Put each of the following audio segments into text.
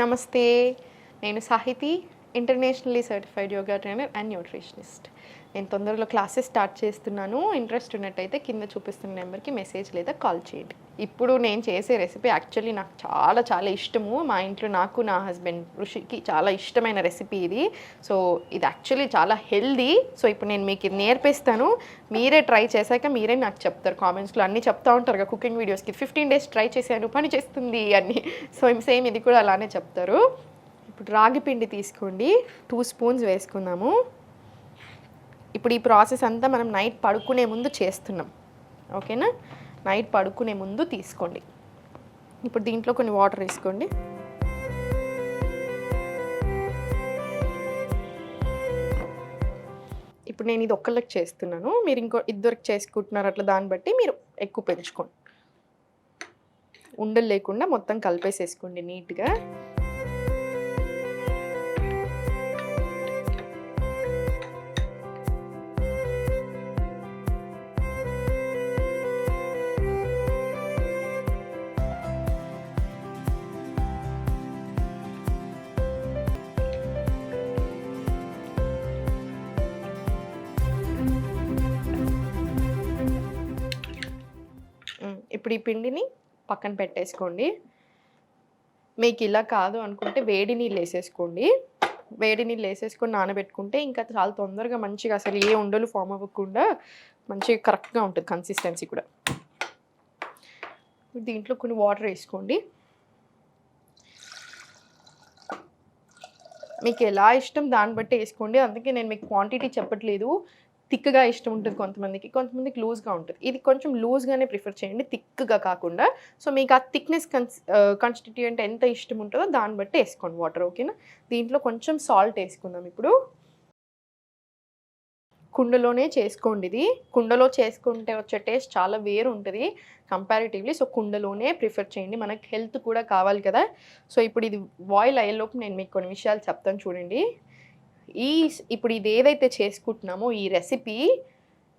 నమస్తే, నేను Sahithi, internationally certified yoga trainer and nutritionist. నేను తొందరలో క్లాసెస్ స్టార్ట్ చేస్తున్నాను. ఇంట్రెస్ట్ ఉన్నట్టయితే కింద చూపిస్తున్న నెంబర్కి మెసేజ్ లేదా కాల్ చేయండి. ఇప్పుడు నేను చేసే రెసిపీ యాక్చువల్లీ నాకు చాలా చాలా ఇష్టము. మా ఇంట్లో నాకు, నా హస్బెండ్ ఋషికి చాలా ఇష్టమైన రెసిపీ ఇది. సో ఇది యాక్చువల్లీ చాలా హెల్దీ. సో ఇప్పుడు నేను మీకు ఇది నేర్పిస్తాను. మీరే ట్రై చేశాక మీరే నాకు చెప్తారు. కామెంట్స్లో అన్నీ చెప్తా ఉంటారు కదా కుకింగ్ వీడియోస్కి, 15 days ట్రై చేశాను పని చేస్తుంది అని. సో సేమ్ ఇది కూడా అలానే చెప్తారు. ఇప్పుడు రాగి పిండి తీసుకోండి, 2 spoons వేసుకుందాము. ఇప్పుడు ఈ ప్రాసెస్ అంతా మనం నైట్ పడుకునే ముందు చేస్తున్నాం, ఓకేనా? నైట్ పడుకునే ముందు తీసుకోండి. ఇప్పుడు దీంట్లో కొన్ని వాటర్ వేసుకోండి. ఇప్పుడు నేను ఇది ఒక్కళ్ళకి చేస్తున్నాను, మీరు ఇంకో ఇద్దరికి చేసుకుంటున్నారు, అట్లా దాన్ని బట్టి మీరు ఎక్కువ పెంచుకోండి. ఉండలు లేకుండా మొత్తం కలిపేసేసుకోండి నీట్గా. ఇప్పుడు ఈ పిండిని పక్కన పెట్టేసుకోండి. మీకు ఇలా కాదు అనుకుంటే వేడి నీళ్ళు వేసేసుకోండి. వేడి నీళ్ళు వేసేసుకొని నానబెట్టుకుంటే ఇంకా చాలా తొందరగా మంచిగా అసలు ఏ ఉండలు ఫామ్ అవ్వకుండా మంచిగా కరెక్ట్గా ఉంటుంది కన్సిస్టెన్సీ కూడా. దీంట్లో కొన్ని వాటర్ వేసుకోండి. మీకు ఎలా ఇష్టం దాన్ని బట్టి వేసుకోండి. అందుకే నేను మీకు క్వాంటిటీ చెప్పట్లేదు. థిక్గా ఇష్టం ఉంటుంది కొంతమందికి లూజ్గా ఉంటుంది. ఇది కొంచెం లూజ్గానే ప్రిఫర్ చేయండి, థిక్గా కాకుండా. సో మీకు ఆ థిక్నెస్ కాన్స్టిట్యూయెంట్ ఎంత ఇష్టం ఉంటుందో దాన్ని బట్టి వేసుకోండి వాటర్, ఓకేనా? దీంట్లో కొంచెం సాల్ట్ వేసుకుందాం. ఇప్పుడు కుండలోనే చేసుకోండి. ఇది కుండలో చేసుకుంటే వచ్చే టేస్ట్ చాలా వేరు ఉంటుంది కంపారిటివ్లీ. సో కుండలోనే ప్రిఫర్ చేయండి, మనకి హెల్త్ కూడా కావాలి కదా. సో ఇప్పుడు ఇది బాయిల్ అయ్యేలోపు నేను మీకు కొన్ని విషయాలు చెప్తాను చూడండి. ఇప్పుడు ఇది ఏదైతే చేసుకుంటున్నామో ఈ రెసిపీ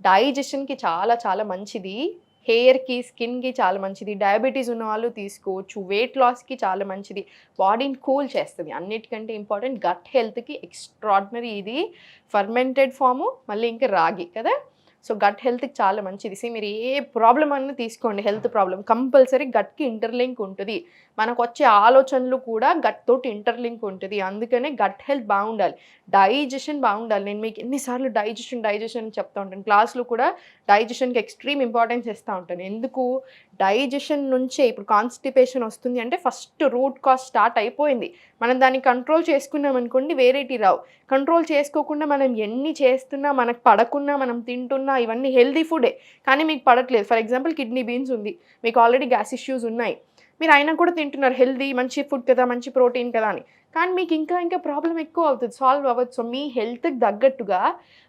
డైజెషన్కి చాలా చాలా మంచిది, హెయిర్కి, స్కిన్కి చాలా మంచిది, డయాబెటీస్ ఉన్న వాళ్ళు తీసుకోవచ్చు, వెయిట్ లాస్కి చాలా మంచిది, బాడీని కూల్ చేస్తుంది. అన్నిటికంటే ఇంపార్టెంట్ గట్ హెల్త్కి ఎక్స్ట్రాడినరీ. ఇది ఫర్మెంటెడ్ ఫాము, మళ్ళీ ఇంకా రాగి కదా. సో గట్ హెల్త్కి చాలా మంచిది. మీరు ఏ ప్రాబ్లం అన్నా తీసుకోండి, హెల్త్ ప్రాబ్లం కంపల్సరీ గట్కి ఇంటర్లింక్ ఉంటుంది. మనకు వచ్చే ఆలోచనలు కూడా గట్ తోటి ఇంటర్లింక్ ఉంటుంది. అందుకనే గట్ హెల్త్ బాగుండాలి, డైజెషన్ బాగుండాలి. నేను మీకు ఎన్నిసార్లు డైజెషన్ చెప్తా ఉంటాను. క్లాస్లో కూడా డైజెషన్కి ఎక్స్ట్రీమ్ ఇంపార్టెన్స్ ఇస్తూ ఉంటాను. ఎందుకు? డైజెషన్ నుంచే ఇప్పుడు కాన్స్టిపేషన్ వస్తుంది అంటే ఫస్ట్ రూట్ కాజ్ స్టార్ట్ అయిపోయింది. మనం దాన్ని కంట్రోల్ చేసుకున్నాం అనుకోండి, వేరేటి రావు. కంట్రోల్ చేసుకోకుండా మనం ఎన్ని చేస్తున్నా, మనకు పడకున్నా, మనం తింటున్నా, ఇవన్నీ హెల్దీ ఫుడే కానీ మీకు పడట్లేదు. ఫర్ ఎగ్జాంపుల్ కిడ్నీ బీన్స్ ఉంది, మీకు ఆల్రెడీ గ్యాస్ ఇష్యూస్ ఉన్నాయి, మీరు అయినా కూడా తింటున్నారు, హెల్దీ మంచి ఫుడ్ కదా, మంచి ప్రోటీన్ కదా అని. కానీ మీకు ఇంకా ప్రాబ్లం ఎక్కువ అవుతుంది, సాల్వ్ అవ్వదు. సో మీ హెల్త్కి తగ్గట్టుగా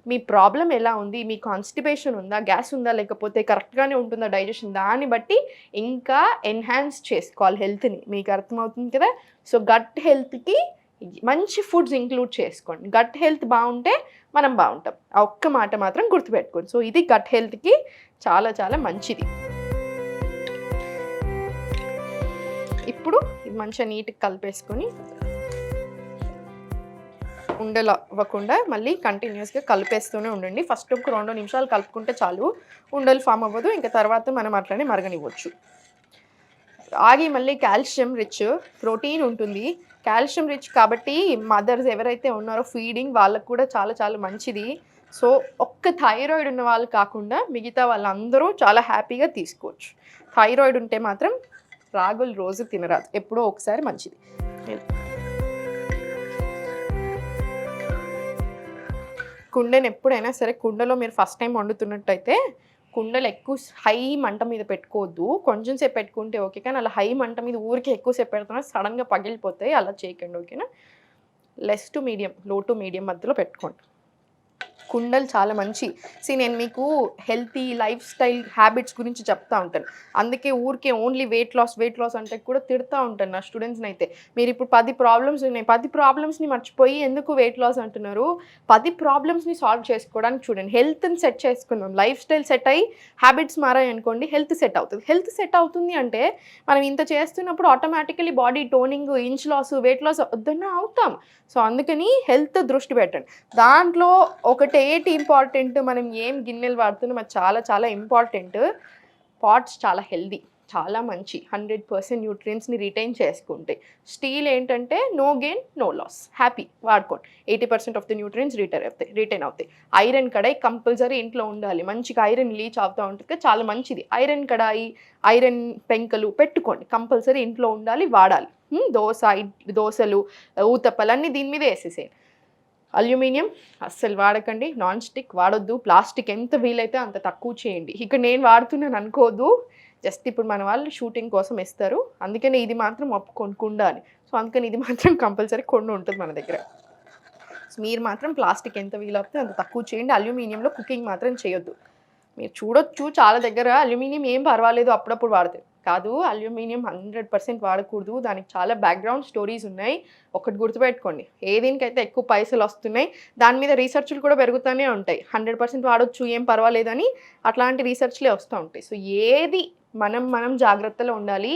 మీ ప్రాబ్లం ఎలా ఉంది, మీ కాన్స్టిపేషన్ ఉందా, గ్యాస్ ఉందా, లేకపోతే కరెక్ట్గానే ఉంటుందా డైజెషన్, దాన్ని బట్టి ఇంకా ఎన్హాన్స్ చేసుకోవాలి హెల్త్ని. మీకు అర్థమవుతుంది కదా. సో గట్ హెల్త్కి మంచి ఫుడ్స్ ఇంక్లూడ్ చేసుకోండి. గట్ హెల్త్ బాగుంటే మనం బాగుంటాం. ఆ ఒక్క మాట మాత్రం గుర్తుపెట్టుకోండి. సో ఇది గట్ హెల్త్కి చాలా చాలా మంచిది. ఇప్పుడు ఇది మంచిగా నీట్గా కలిపేసుకొని ఉండలు అవ్వకుండా మళ్ళీ కంటిన్యూస్గా కలిపేస్తూనే ఉండండి. ఫస్ట్ ఒక 2 నిమిషాలు కలుపుకుంటే చాలు, ఉండలు ఫామ్ అవ్వదు. ఇంకా తర్వాత మనం అట్లనే మరగనివ్వచ్చు. రాగి మళ్ళీ కాల్షియం రిచ్, ప్రోటీన్ ఉంటుంది, కాల్షియం రిచ్ కాబట్టి మదర్స్ ఎవరైతే ఉన్నారో ఫీడింగ్ వాళ్ళకు కూడా చాలా చాలా మంచిది. సో ఒక్క థైరాయిడ్ ఉన్న వాళ్ళు కాకుండా మిగతా వాళ్ళందరూ చాలా హ్యాపీగా తీసుకోవచ్చు. థైరాయిడ్ ఉంటే మాత్రం రాగులు రోజు తినరాదు, ఎప్పుడో ఒకసారి మంచిది. కుండను ఎప్పుడైనా సరే, కుండలో మీరు ఫస్ట్ టైం వండుతున్నట్టయితే కుండలు ఎక్కువ హై మంట మీద పెట్టుకోవద్దు. కొంచెం సేపు పెట్టుకుంటే ఓకే, కానీ అలా హై మంట మీద ఊరికే ఎక్కువసేపు పెడుతున్నా సడన్గా పగిలిపోతాయి, అలా చేయకండి, ఓకేనా? లెస్ టు మీడియం, లో టు మీడియం మధ్యలో పెట్టుకోండి. కుండలు చాలా మంచి. నేను మీకు హెల్తీ లైఫ్ స్టైల్ హ్యాబిట్స్ గురించి చెప్తా ఉంటాను. అందుకే ఊరికే ఓన్లీ వెయిట్ లాస్ అంటే కూడా తిడతా ఉంటాను నా స్టూడెంట్స్ని అయితే. మీరు ఇప్పుడు 10 ప్రాబ్లమ్స్ ఉన్నాయి, 10 ప్రాబ్లమ్స్ని మర్చిపోయి ఎందుకు వెయిట్ లాస్ అంటున్నారు? 10 ప్రాబ్లమ్స్ని సాల్వ్ చేసుకోవడానికి చూడండి. హెల్త్ని సెట్ చేసుకుందాం, లైఫ్ స్టైల్ సెట్ అయ్యి హ్యాబిట్స్ మారాయి అనుకోండి, హెల్త్ సెట్ అవుతుంది. హెల్త్ సెట్ అవుతుంది అంటే మనం ఇంత చేస్తున్నప్పుడు automatically body toning, inch loss, weight loss వద్దన్నా అవుతాం. సో అందుకని హెల్త్ దృష్టి పెట్టండి. దాంట్లో ఒకటి ఏంటి ఇంపార్టెంట్, మనం ఏం గిన్నెలు వాడుతున్నాం అది చాలా చాలా ఇంపార్టెంట్. పాట్స్ చాలా హెల్దీ, చాలా మంచి, 100% న్యూట్రియన్స్ని రిటైన్ చేసుకుంటాయి. స్టీల్ ఏంటంటే no gain no loss, happy వాడుకోండి. 80% ఆఫ్ ది న్యూట్రియన్స్ రిటైన్ అవుతాయి. ఐరన్ కడాయి కంపల్సరీ ఇంట్లో ఉండాలి, మంచిగా ఐరన్ లీచ్ అవుతూ ఉంటుంది, చాలా మంచిది. ఐరన్ కడాయి, ఐరన్ పెంకలు పెట్టుకోండి, కంపల్సరీ ఇంట్లో ఉండాలి, వాడాలి. దోశలు, ఊతప్పలు అన్నీ దీని మీద వేసేసేయండి. అల్యూమినియం అస్సలు వాడకండి, నాన్ స్టిక్ వాడొద్దు, ప్లాస్టిక్ ఎంత వీలైతే అంత తక్కువ చేయండి. ఇక్కడ నేను వాడుతున్నాను అనుకోదు, జస్ట్ ఇప్పుడు మన వాళ్ళు షూటింగ్ కోసం ఇస్తారు, అందుకని ఇది మాత్రం ఒప్పుకొని కుండ అని. సో అందుకని ఇది మాత్రం కంపల్సరీ కొండ ఉంటుంది మన దగ్గర. సో మీరు మాత్రం ప్లాస్టిక్ ఎంత వీలవుతే అంత తక్కువ చేయండి. అల్యూమినియంలో కుకింగ్ మాత్రం చేయొద్దు. మీరు చూడొచ్చు చాలా దగ్గర అల్యూమినియం ఏం పర్వాలేదు అప్పుడప్పుడు వాడతారు, కాదు అల్యూమినియం 100% వాడకూడదు. దానికి చాలా బ్యాక్గ్రౌండ్ స్టోరీస్ ఉన్నాయి. ఒకటి గుర్తుపెట్టుకోండి, ఏ దీనికైతే ఎక్కువ పైసలు వస్తున్నాయి దాని మీద రీసెర్చ్లు కూడా పెరుగుతూనే ఉంటాయి. 100% వాడొచ్చు ఏం పర్వాలేదని అట్లాంటి రీసెర్చ్లే వస్తూ ఉంటాయి. సో ఏది మనం జాగ్రత్తలో ఉండాలి.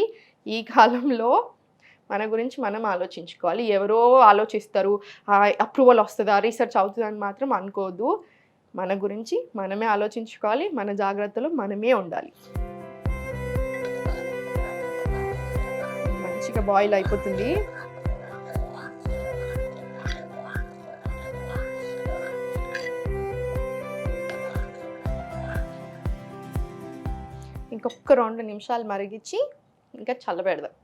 ఈ కాలంలో మన గురించి మనం ఆలోచించుకోవాలి. ఎవరో ఆలోచిస్తారు, అప్రూవల్ వస్తుందా, రీసెర్చ్ అవుతుందని మాత్రం అనుకోవద్దు. మన గురించి మనమే ఆలోచించుకోవాలి, మన జాగ్రత్తలో మనమే ఉండాలి. మంచిగా బాయిల్ అయిపోతుంది. ఇంకొక 2 నిమిషాలు మరిగించి ఇంకా చల్లబెడదాం.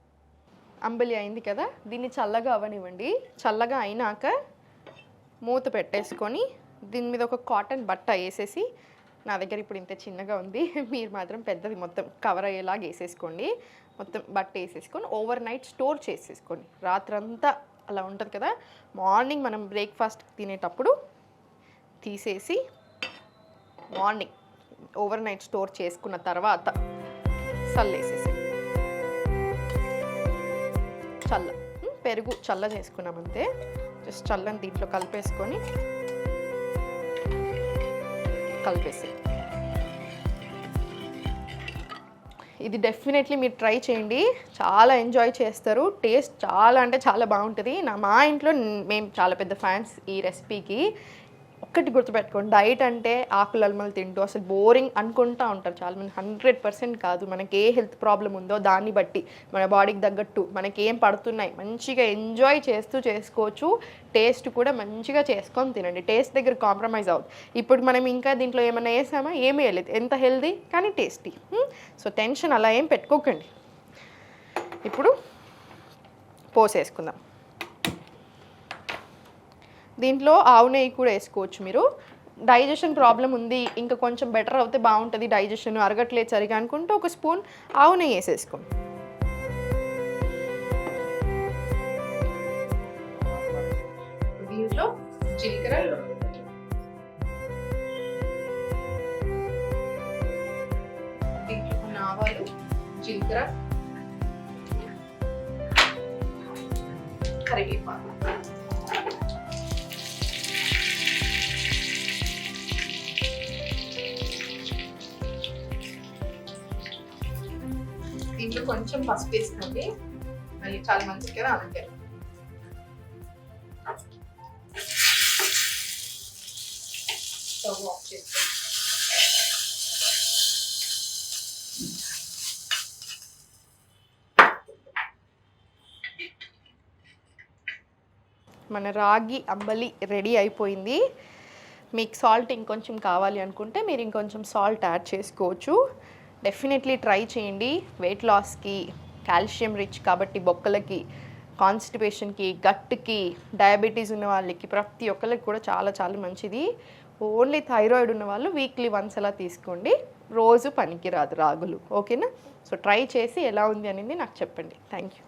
అంబలి అయింది కదా, దీన్ని చల్లగా అవ్వనివ్వండి. చల్లగా అయినాక మూత పెట్టేసుకొని దీని మీద ఒక కాటన్ బట్ట వేసేసి, నా దగ్గర ఇప్పుడు ఇంత చిన్నగా ఉంది, మీరు మాత్రం పెద్దది మొత్తం కవర్ అయ్యేలాగా వేసేసుకోండి. మొత్తం బట్ట వేసేసుకొని ఓవర్ నైట్ స్టోర్ చేసేసుకోండి. రాత్రంతా అలా ఉంటుంది కదా, మార్నింగ్ మనం బ్రేక్ఫాస్ట్ తినేటప్పుడు తీసేసి మార్నింగ్ ఓవర్ నైట్ స్టోర్ చేసుకున్న తర్వాత చల్లేసేసి, పెరుగు చల్ల చేసుకున్నామంతే. జస్ట్ చల్లని దీంట్లో కలిపేసి ఇది డెఫినెట్లీ మీరు ట్రై చేయండి, చాలా ఎంజాయ్ చేస్తారు. టేస్ట్ చాలా అంటే చాలా బాగుంటుంది. మా ఇంట్లో మేము చాలా పెద్ద ఫ్యాన్స్ ఈ రెసిపీకి. ఒక్కటి గుర్తుపెట్టుకోండి, డైట్ అంటే ఆకులు అల్మలు తింటూ అసలు బోరింగ్ అనుకుంటూ ఉంటారు చాలామంది. 100% కాదు. మనకి ఏ హెల్త్ ప్రాబ్లం ఉందో దాన్ని బట్టి మన బాడీకి తగ్గట్టు మనకి ఏం పడుతున్నాయి మంచిగా ఎంజాయ్ చేస్తూ చేసుకోవచ్చు. టేస్ట్ కూడా మంచిగా చేసుకొని తినండి. టేస్ట్ దగ్గర కాంప్రమైజ్ అవుతుంది. ఇప్పుడు మనం ఇంకా దీంట్లో ఏమైనా వేసామా, ఏమీ వేయలేదు, ఎంత హెల్దీ కానీ టేస్టీ. సో టెన్షన్ అలా ఏం పెట్టుకోకండి. ఇప్పుడు పోసేసుకుందాం. దీంట్లో ఆవు నెయ్యి కూడా వేసుకోవచ్చు మీరు. డైజెషన్ ప్రాబ్లం ఉంది, ఇంకా కొంచెం బెటర్ అవుతే బాగుంటుంది, డైజెషన్ అరగట్లేదు సరిగా అనుకుంటే ఒక స్పూన్ ఆవు నెయ్యి వేసేసుకోండి. దీంట్లో జీలకర్ర, దీంట్లో కొన్ని ఆవాలు, జీలకర్ర, కరివేపాకు, దీంట్లో కొంచెం పసుపు వేసుకోండి, మళ్ళీ చాలా మంచిది కదా అందుకే. స్టవ్ ఆఫ్ చేసుకోండి. మన రాగి అంబలి రెడీ అయిపోయింది. మీకు సాల్ట్ ఇంకొంచెం కావాలి అనుకుంటే మీరు ఇంకొంచెం సాల్ట్ యాడ్ చేసుకోవచ్చు. డెఫినెట్లీ ట్రై చేయండి. వెయిట్ లాస్కి, కాల్షియం రిచ్ కాబట్టి బొక్కలకి, కాన్స్టిపేషన్కి, గట్కి, డయాబెటీస్ ఉన్న వాళ్ళకి, ప్రతి ఒక్కరికి కూడా చాలా చాలా మంచిది. ఓన్లీ థైరాయిడ్ ఉన్న వాళ్ళు వీక్లీ వన్స్ అలా తీసుకోండి, రోజు పనికి రాదు రాగులు. ఓకేనా? సో ట్రై చేసి ఎలా ఉంది అనేది నాకు చెప్పండి. Thank you.